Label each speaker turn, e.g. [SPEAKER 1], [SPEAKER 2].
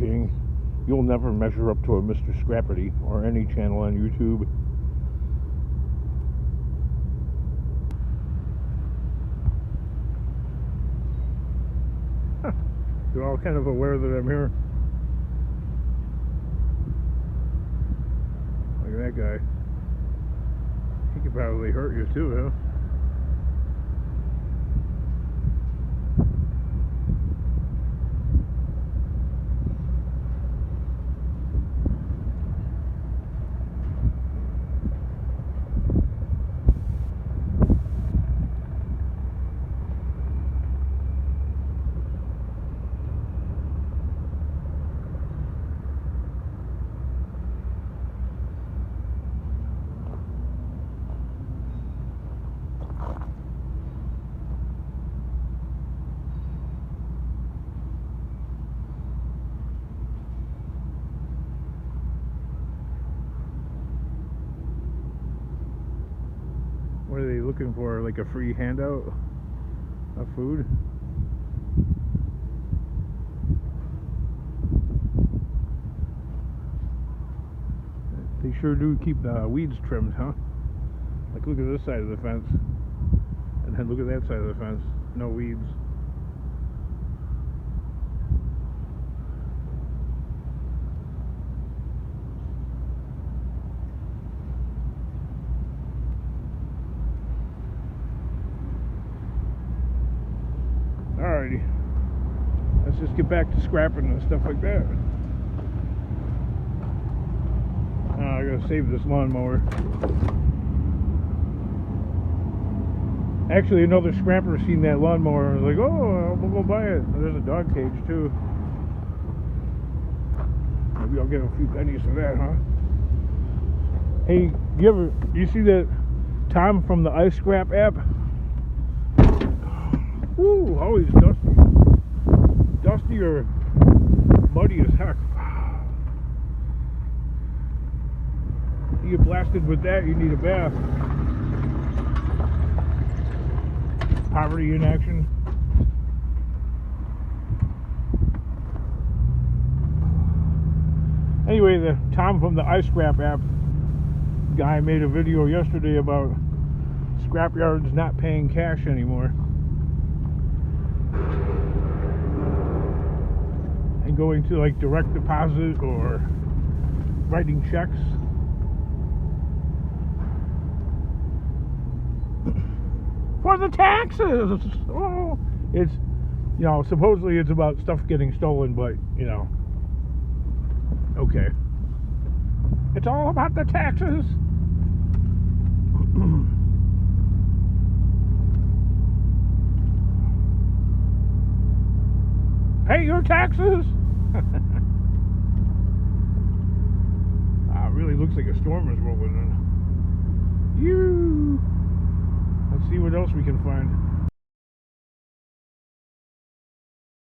[SPEAKER 1] King. You'll never measure up to a Mr. Scrappity or any channel on YouTube. They're all kind of aware that I'm here. Look at that guy. He could probably hurt you too, huh? What are they looking for? Like a free handout of food? They sure do keep the weeds trimmed, huh? Like look at this side of the fence. And then look at that side of the fence. No weeds. Alrighty, let's just get back to scrapping and stuff like that. I gotta save this lawnmower. Actually, another scrapper seen that lawnmower and was like, oh, we'll go buy it. There's a dog cage too. Maybe I'll get a few pennies for that, huh? Hey, you see that Tom from the Ice Scrap app? Woo, always dusty. Dusty or muddy as heck. You get blasted with that, you need a bath. Poverty in action. Anyway, the Tom from the Ice Scrap app guy made a video yesterday about scrapyards not paying cash anymore. And going to like direct deposit or writing checks. For the taxes! Oh, it's, you know, supposedly it's about stuff getting stolen, but, you know, okay. It's all about the taxes. Pay your taxes. It really looks like a storm is rolling in. Let's see what else we can find.